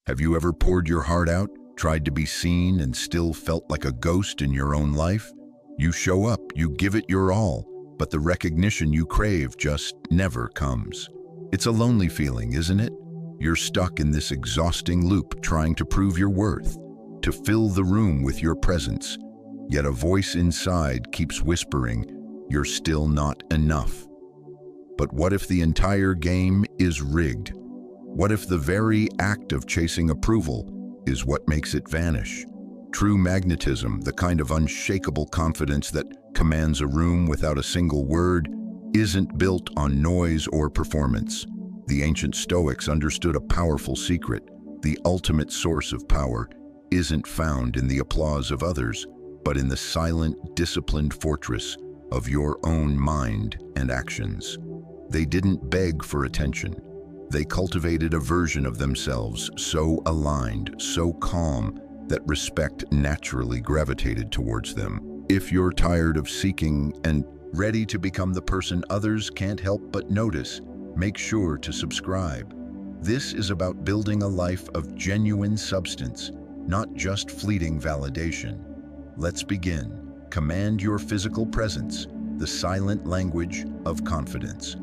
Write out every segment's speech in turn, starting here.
Have you ever poured your heart out, tried to be seen, and still felt like a ghost in your own life? You show up, you give it your all, but the recognition you crave just never comes. It's a lonely feeling, isn't it? You're stuck in this exhausting loop trying to prove your worth, to fill the room with your presence. Yet a voice inside keeps whispering, you're still not enough. But what if the entire game is rigged? What if the very act of chasing approval is what makes it vanish? True magnetism, the kind of unshakable confidence that commands a room without a single word, isn't built on noise or performance. The ancient Stoics understood a powerful secret. The ultimate source of power isn't found in the applause of others, but in the silent, disciplined fortress of your own mind and actions. They didn't beg for attention. They cultivated a version of themselves so aligned, so calm, that respect naturally gravitated towards them. If you're tired of seeking and ready to become the person others can't help but notice, make sure to subscribe. This is about building a life of genuine substance, not just fleeting validation. Let's begin. Command your physical presence, the silent language of confidence.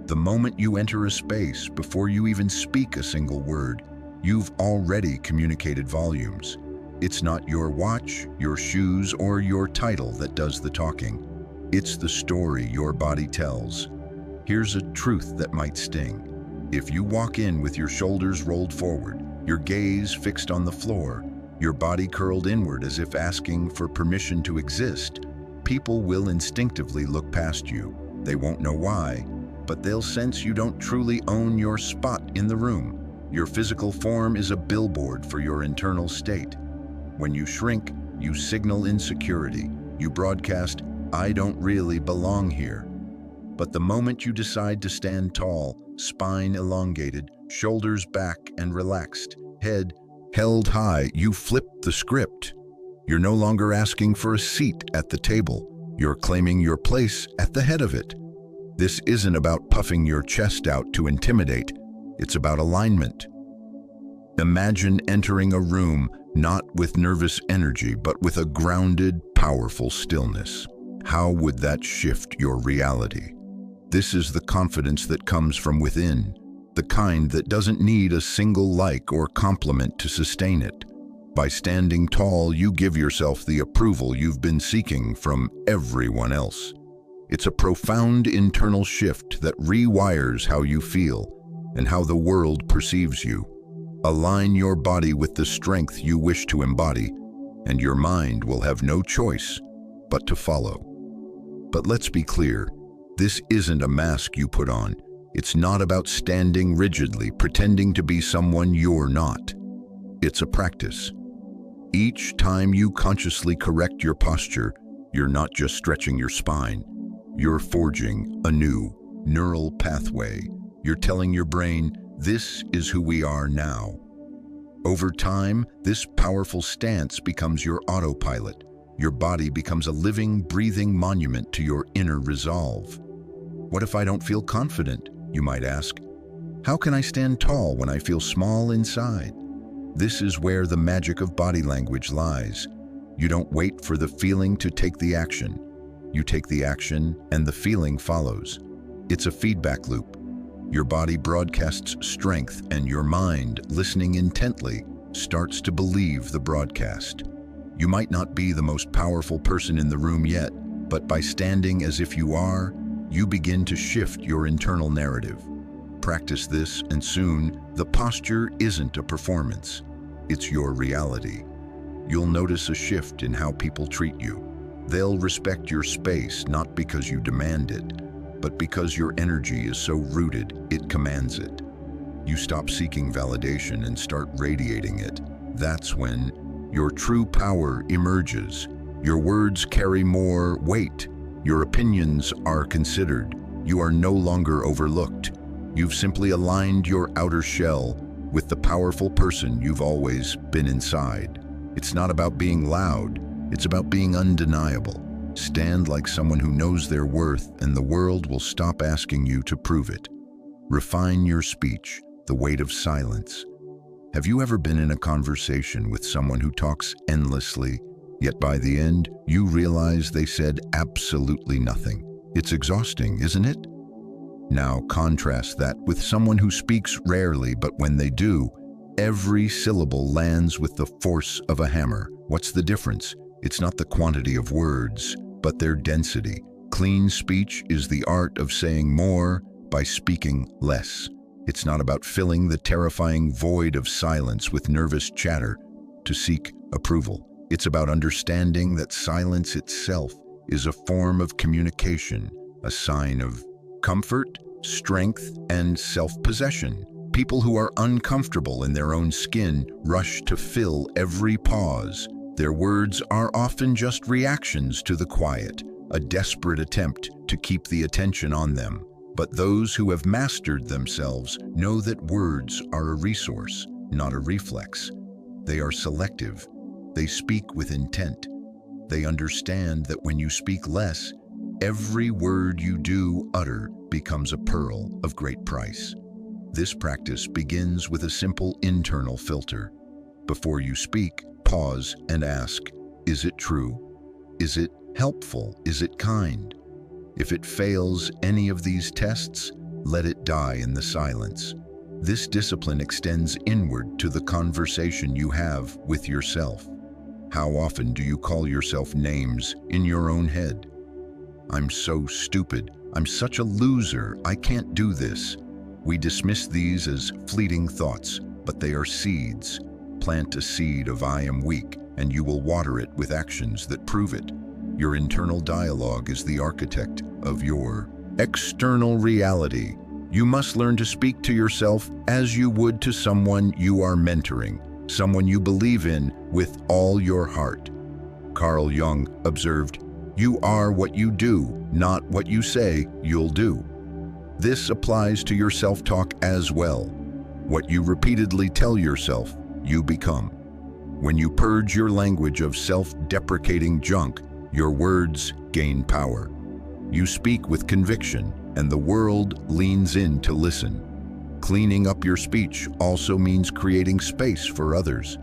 The moment you enter a space, before you even speak a single word, you've already communicated volumes. It's not your watch, your shoes, or your title that does the talking. It's the story your body tells. Here's a truth that might sting. If you walk in with your shoulders rolled forward, your gaze fixed on the floor, your body curled inward as if asking for permission to exist, people will instinctively look past you. They won't know why, but they'll sense you don't truly own your spot in the room. Your physical form is a billboard for your internal state. When you shrink, you signal insecurity. You broadcast, I don't really belong here. But the moment you decide to stand tall, spine elongated, shoulders back and relaxed, head held high, you flip the script. You're no longer asking for a seat at the table. You're claiming your place at the head of it. This isn't about puffing your chest out to intimidate. It's about alignment. Imagine entering a room not with nervous energy, but with a grounded, powerful stillness. How would that shift your reality? This is the confidence that comes from within, the kind that doesn't need a single like or compliment to sustain it. By standing tall, you give yourself the approval you've been seeking from everyone else. It's a profound internal shift that rewires how you feel and how the world perceives you. Align your body with the strength you wish to embody, and your mind will have no choice but to follow. But let's be clear, this isn't a mask you put on. It's not about standing rigidly, pretending to be someone you're not. It's a practice. Each time you consciously correct your posture, you're not just stretching your spine. You're forging a new neural pathway. You're telling your brain, this is who we are now. Over time, this powerful stance becomes your autopilot. Your body becomes a living, breathing monument to your inner resolve. What if I don't feel confident, you might ask? How can I stand tall when I feel small inside? This is where the magic of body language lies. You don't wait for the feeling to take the action. You take the action, and the feeling follows. It's a feedback loop. Your body broadcasts strength, and your mind, listening intently, starts to believe the broadcast. You might not be the most powerful person in the room yet, but by standing as if you are, you begin to shift your internal narrative. Practice this, and soon, the posture isn't a performance. It's your reality. You'll notice a shift in how people treat you. They'll respect your space not because you demand it, but because your energy is so rooted, it commands it. You stop seeking validation and start radiating it. That's when your true power emerges. Your words carry more weight. Your opinions are considered. You are no longer overlooked. You've simply aligned your outer shell with the powerful person you've always been inside. It's not about being loud. It's about being undeniable. Stand like someone who knows their worth, and the world will stop asking you to prove it. Refine your speech, the weight of silence. Have you ever been in a conversation with someone who talks endlessly, yet by the end, you realize they said absolutely nothing? It's exhausting, isn't it? Now contrast that with someone who speaks rarely, but when they do, every syllable lands with the force of a hammer. What's the difference? It's not the quantity of words, but their density. Clean speech is the art of saying more by speaking less. It's not about filling the terrifying void of silence with nervous chatter to seek approval. It's about understanding that silence itself is a form of communication, a sign of comfort, strength, and self-possession. People who are uncomfortable in their own skin rush to fill every pause. Their words are often just reactions to the quiet, a desperate attempt to keep the attention on them. But those who have mastered themselves know that words are a resource, not a reflex. They are selective. They speak with intent. They understand that when you speak less, every word you do utter becomes a pearl of great price. This practice begins with a simple internal filter. Before you speak, pause and ask, is it true? Is it helpful? Is it kind? If it fails any of these tests, let it die in the silence. This discipline extends inward to the conversation you have with yourself. How often do you call yourself names in your own head? I'm so stupid. I'm such a loser. I can't do this. We dismiss these as fleeting thoughts, but they are seeds. Plant a seed of I am weak, and you will water it with actions that prove it. Your internal dialogue is the architect of your external reality. You must learn to speak to yourself as you would to someone you are mentoring, someone you believe in with all your heart. Carl Jung observed, "You are what you do, not what you say you'll do." This applies to your self-talk as well. What you repeatedly tell yourself, you become. When you purge your language of self-deprecating junk, your words gain power. You speak with conviction, and the world leans in to listen. Cleaning up your speech also means creating space for others.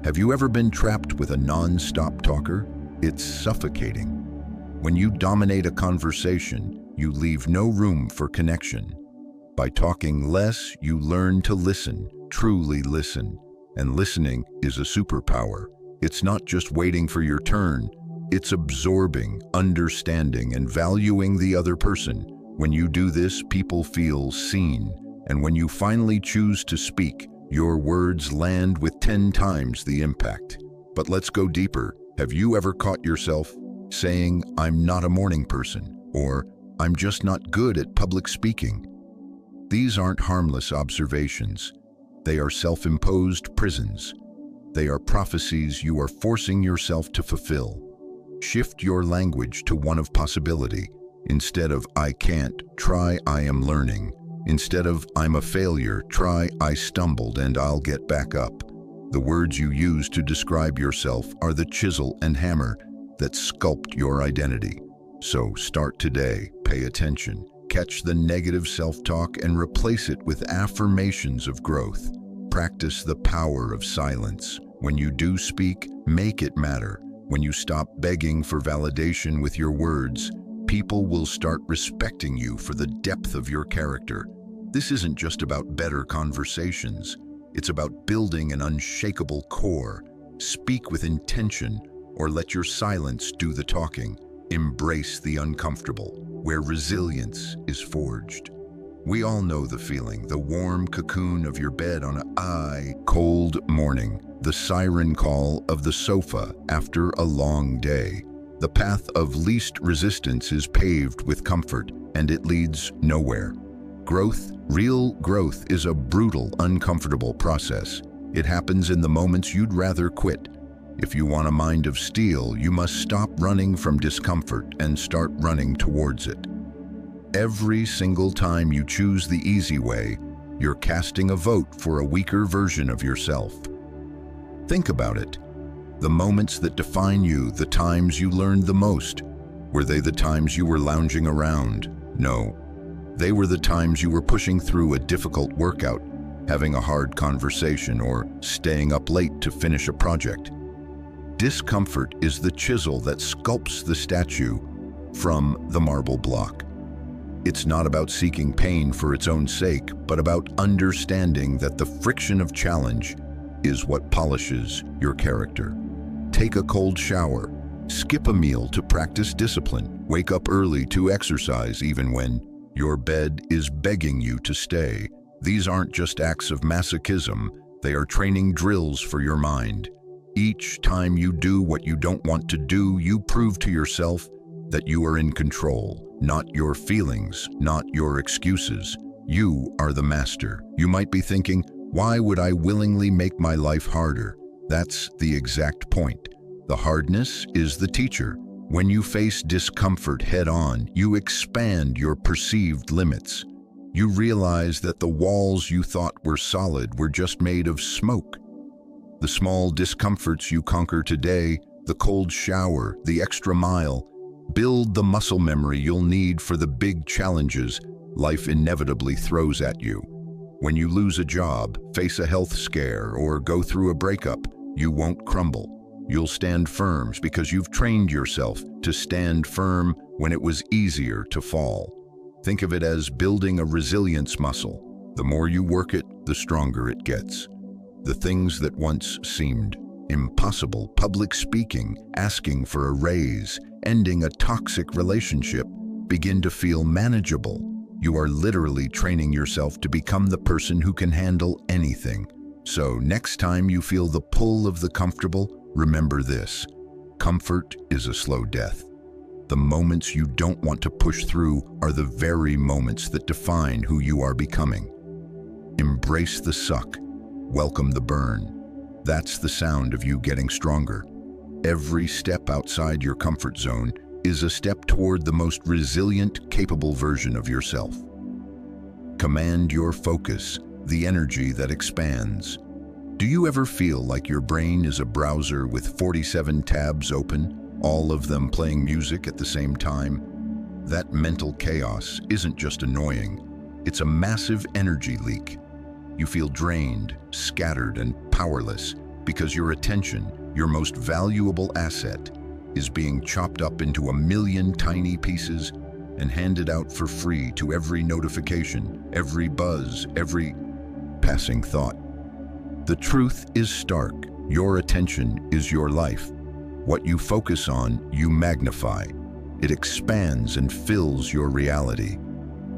Have you ever been trapped with a non-stop talker? It's suffocating. When you dominate a conversation, you leave no room for connection. By talking less, you learn to listen, truly listen. And listening is a superpower. It's not just waiting for your turn. It's absorbing, understanding, and valuing the other person. When you do this, people feel seen. And when you finally choose to speak, your words land with 10 times the impact. But let's go deeper. Have you ever caught yourself saying, "I'm not a morning person," or "I'm just not good at public speaking"? These aren't harmless observations. They are self-imposed prisons. They are prophecies you are forcing yourself to fulfill. Shift your language to one of possibility. Instead of "I can't," try "I am learning." Instead of "I'm a failure," try "I stumbled and I'll get back up." The words you use to describe yourself are the chisel and hammer that sculpt your identity. So start today, pay attention, catch the negative self-talk and replace it with affirmations of growth. Practice the power of silence. When you do speak, make it matter. When you stop begging for validation with your words, people will start respecting you for the depth of your character. This isn't just about better conversations. It's about building an unshakable core. Speak with intention, or let your silence do the talking. Embrace the uncomfortable, where resilience is forged. We all know the feeling, the warm cocoon of your bed on a cold morning, the siren call of the sofa after a long day. The path of least resistance is paved with comfort, and it leads nowhere. Growth, real growth, is a brutal, uncomfortable process. It happens in the moments you'd rather quit. If you want a mind of steel, you must stop running from discomfort and start running towards it. Every single time you choose the easy way, you're casting a vote for a weaker version of yourself. Think about it. The moments that define you, the times you learned the most, were they the times you were lounging around? No. They were the times you were pushing through a difficult workout, having a hard conversation, or staying up late to finish a project. Discomfort is the chisel that sculpts the statue from the marble block. It's not about seeking pain for its own sake, but about understanding that the friction of challenge is what polishes your character. Take a cold shower, skip a meal to practice discipline, wake up early to exercise even when your bed is begging you to stay. These aren't just acts of masochism, they are training drills for your mind. Each time you do what you don't want to do, you prove to yourself that you are in control, not your feelings, not your excuses. You are the master. You might be thinking, why would I willingly make my life harder? That's the exact point. The hardness is the teacher. When you face discomfort head-on, you expand your perceived limits. You realize that the walls you thought were solid were just made of smoke. The small discomforts you conquer today, the cold shower, the extra mile, build the muscle memory you'll need for the big challenges life inevitably throws at you. When you lose a job, face a health scare, or go through a breakup, you won't crumble. You'll stand firm because you've trained yourself to stand firm when it was easier to fall. Think of it as building a resilience muscle. The more you work it, the stronger it gets. The things that once seemed impossible, public speaking, asking for a raise, ending a toxic relationship, begin to feel manageable. You are literally training yourself to become the person who can handle anything. So next time you feel the pull of the comfortable, remember this: comfort is a slow death. The moments you don't want to push through are the very moments that define who you are becoming. Embrace the suck. Welcome the burn. That's the sound of you getting stronger. Every step outside your comfort zone is a step toward the most resilient, capable version of yourself. Command your focus, the energy that expands. Do you ever feel like your brain is a browser with 47 tabs open, all of them playing music at the same time? That mental chaos isn't just annoying, it's a massive energy leak. You feel drained, scattered, and powerless because your attention, your most valuable asset, is being chopped up into a million tiny pieces and handed out for free to every notification, every buzz, every passing thought. The truth is stark. Your attention is your life. What you focus on, you magnify. It expands and fills your reality.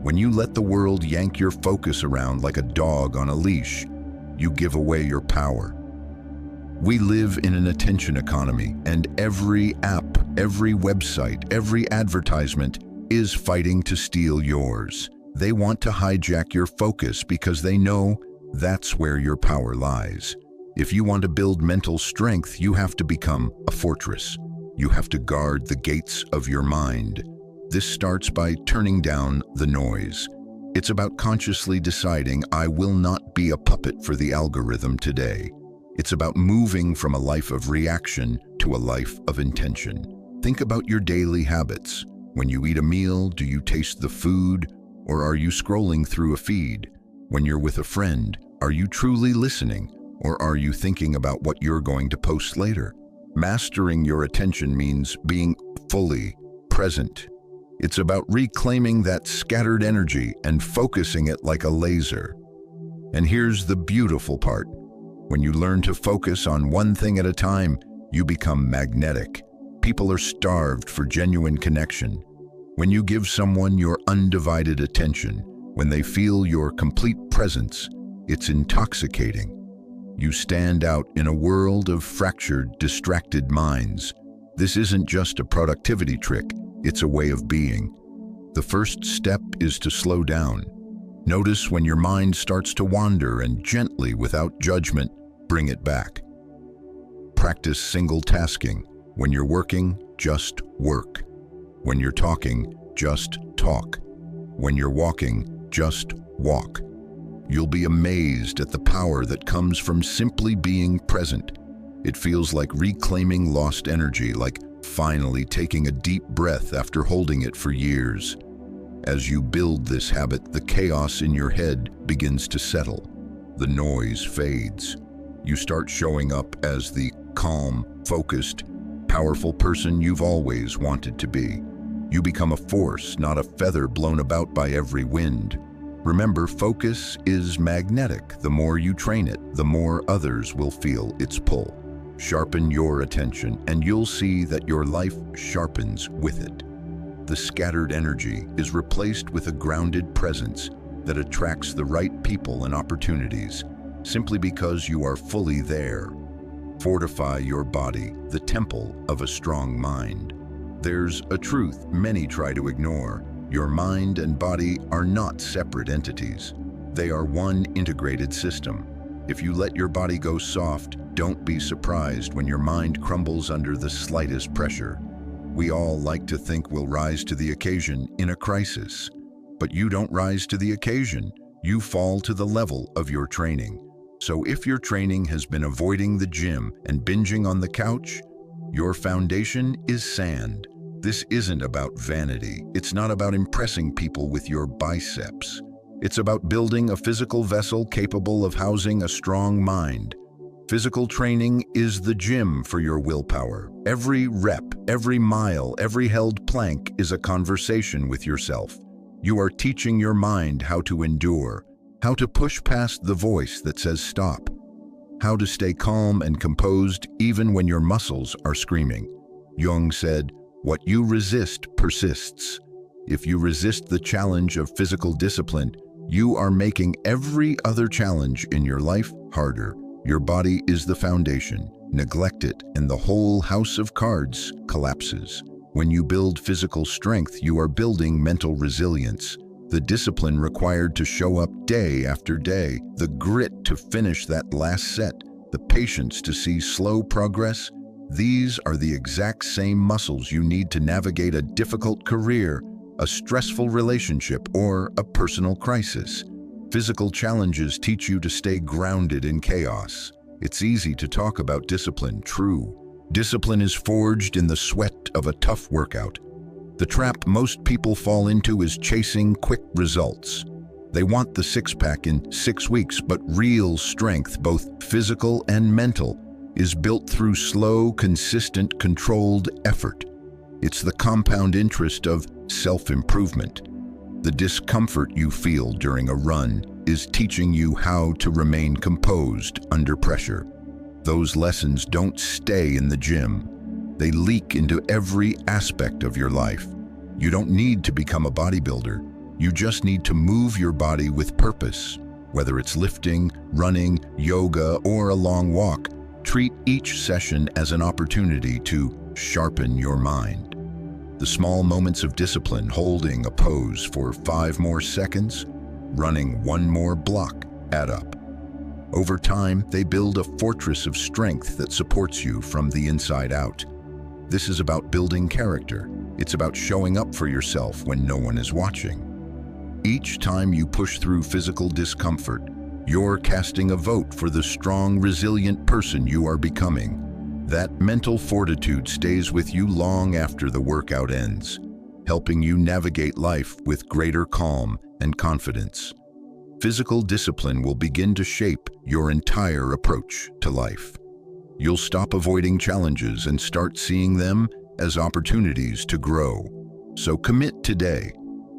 When you let the world yank your focus around like a dog on a leash, you give away your power. We live in an attention economy, and every app, every website, every advertisement is fighting to steal yours. They want to hijack your focus because they know that's where your power lies. If you want to build mental strength, you have to become a fortress. You have to guard the gates of your mind. This starts by turning down the noise. It's about consciously deciding, I will not be a puppet for the algorithm today. It's about moving from a life of reaction to a life of intention. Think about your daily habits. When you eat a meal, do you taste the food, or are you scrolling through a feed? When you're with a friend, are you truly listening, or are you thinking about what you're going to post later? Mastering your attention means being fully present. It's about reclaiming that scattered energy and focusing it like a laser. And here's the beautiful part. When you learn to focus on one thing at a time, you become magnetic. People are starved for genuine connection. When you give someone your undivided attention, when they feel your complete presence, it's intoxicating. You stand out in a world of fractured, distracted minds. This isn't just a productivity trick, it's a way of being. The first step is to slow down. Notice when your mind starts to wander and gently, without judgment, bring it back. Practice single tasking. When you're working, just work. When you're talking, just talk. When you're walking, just walk. You'll be amazed at the power that comes from simply being present. It feels like reclaiming lost energy, like finally taking a deep breath after holding it for years. As you build this habit, the chaos in your head begins to settle. the noise fades. You start showing up as the calm, focused, powerful person you've always wanted to be. You become a force, not a feather blown about by every wind. Remember, focus is magnetic. The more you train it, the more others will feel its pull. Sharpen your attention, and you'll see that your life sharpens with it. The scattered energy is replaced with a grounded presence that attracts the right people and opportunities, simply because you are fully there. Fortify your body, the temple of a strong mind. There's a truth many try to ignore. Your mind and body are not separate entities. They are one integrated system. If you let your body go soft, don't be surprised when your mind crumbles under the slightest pressure. We all like to think we'll rise to the occasion in a crisis. But you don't rise to the occasion. You fall to the level of your training. So if your training has been avoiding the gym and binging on the couch, your foundation is sand. This isn't about vanity. It's not about impressing people with your biceps. It's about building a physical vessel capable of housing a strong mind. Physical training is the gym for your willpower. Every rep, every mile, every held plank is a conversation with yourself. You are teaching your mind how to endure, how to push past the voice that says stop, how to stay calm and composed even when your muscles are screaming. Jung said, "What you resist persists." If you resist the challenge of physical discipline, you are making every other challenge in your life harder. Your body is the foundation. Neglect it, and the whole house of cards collapses. When you build physical strength, you are building mental resilience. The discipline required to show up day after day, the grit to finish that last set, the patience to see slow progress, these are the exact same muscles you need to navigate a difficult career, a stressful relationship, or a personal crisis. Physical challenges teach you to stay grounded in chaos. It's easy to talk about discipline, true. Discipline is forged in the sweat of a tough workout. The trap most people fall into is chasing quick results. They want the six-pack in 6 weeks, but real strength, both physical and mental, is built through slow, consistent, controlled effort. It's the compound interest of self-improvement. The discomfort you feel during a run is teaching you how to remain composed under pressure. Those lessons don't stay in the gym. They leak into every aspect of your life. You don't need to become a bodybuilder. You just need to move your body with purpose. Whether it's lifting, running, yoga, or a long walk, treat each session as an opportunity to sharpen your mind. The small moments of discipline, holding a pose for 5 more seconds, running 1 more block, add up. Over time, they build a fortress of strength that supports you from the inside out. This is about building character. It's about showing up for yourself when no one is watching. Each time you push through physical discomfort, you're casting a vote for the strong, resilient person you are becoming. That mental fortitude stays with you long after the workout ends, helping you navigate life with greater calm and confidence. Physical discipline will begin to shape your entire approach to life. You'll stop avoiding challenges and start seeing them as opportunities to grow. So commit today,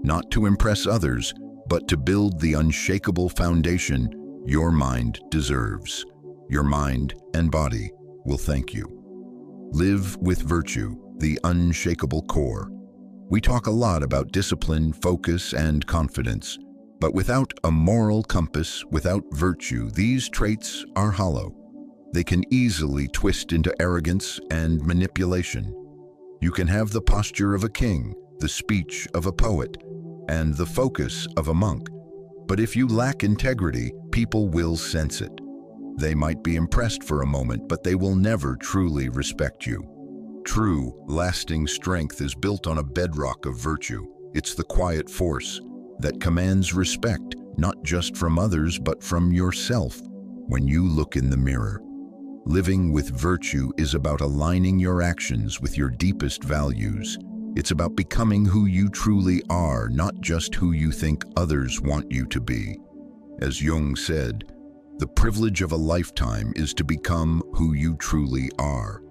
not to impress others, but to build the unshakable foundation your mind deserves. Your mind and body will thank you. Live with virtue, the unshakable core. We talk a lot about discipline, focus, and confidence, but without a moral compass, without virtue, these traits are hollow. They can easily twist into arrogance and manipulation. You can have the posture of a king, the speech of a poet, and the focus of a monk. But if you lack integrity, people will sense it. They might be impressed for a moment, but they will never truly respect you. True, lasting strength is built on a bedrock of virtue. It's the quiet force that commands respect, not just from others, but from yourself when you look in the mirror. Living with virtue is about aligning your actions with your deepest values. It's about becoming who you truly are, not just who you think others want you to be. As Jung said, The privilege of a lifetime is to become who you truly are.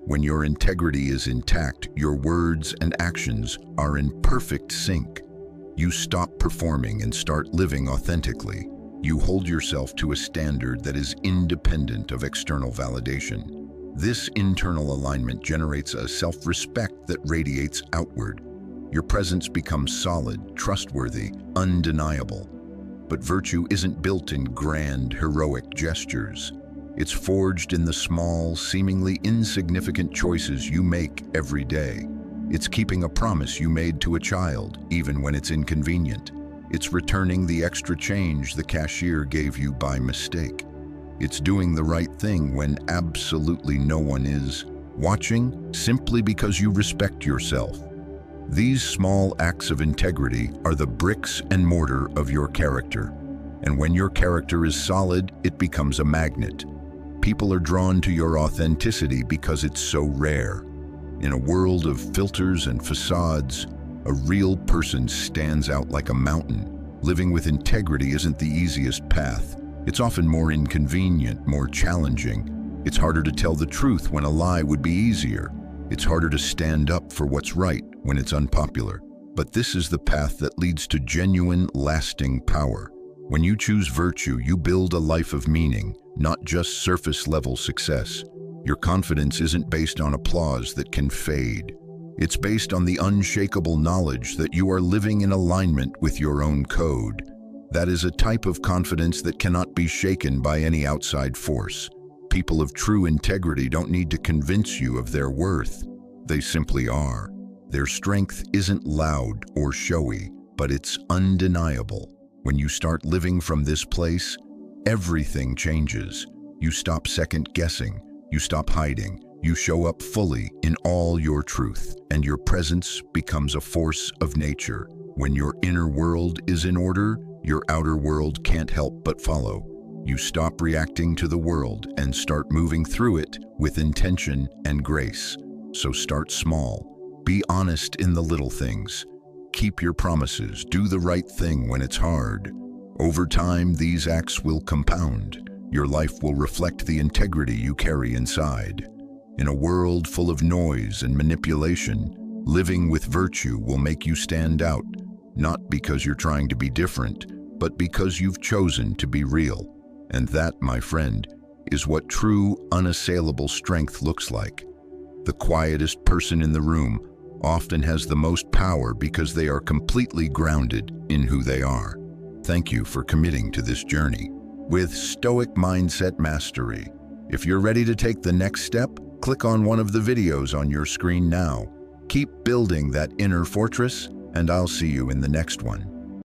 When your integrity is intact, your words and actions are in perfect sync. You stop performing and start living authentically. You hold yourself to a standard that is independent of external validation. This internal alignment generates a self-respect that radiates outward. Your presence becomes solid, trustworthy, undeniable. But virtue isn't built in grand, heroic gestures. It's forged in the small, seemingly insignificant choices you make every day. It's keeping a promise you made to a child, even when it's inconvenient. It's returning the extra change the cashier gave you by mistake. It's doing the right thing when absolutely no one is watching, simply because you respect yourself. These small acts of integrity are the bricks and mortar of your character. And when your character is solid, it becomes a magnet. People are drawn to your authenticity because it's so rare. In a world of filters and facades, a real person stands out like a mountain. Living with integrity isn't the easiest path. It's often more inconvenient, more challenging. It's harder to tell the truth when a lie would be easier. It's harder to stand up for what's right when it's unpopular. But this is the path that leads to genuine, lasting power. When you choose virtue, you build a life of meaning, not just surface-level success. Your confidence isn't based on applause that can fade. It's based on the unshakable knowledge that you are living in alignment with your own code. That is a type of confidence that cannot be shaken by any outside force. People of true integrity don't need to convince you of their worth. They simply are. Their strength isn't loud or showy, but it's undeniable. When you start living from this place, everything changes. You stop second-guessing. You stop hiding. You show up fully in all your truth, and your presence becomes a force of nature. When your inner world is in order, your outer world can't help but follow. You stop reacting to the world and start moving through it with intention and grace. So start small. Be honest in the little things. Keep your promises. Do the right thing when it's hard. Over time, these acts will compound. Your life will reflect the integrity you carry inside. In a world full of noise and manipulation, living with virtue will make you stand out, not because you're trying to be different, but because you've chosen to be real. And that, my friend, is what true, unassailable strength looks like. The quietest person in the room often has the most power because they are completely grounded in who they are. Thank you for committing to this journey with Stoic Mindset Mastery. If you're ready to take the next step, click on one of the videos on your screen now. Keep building that inner fortress, and I'll see you in the next one.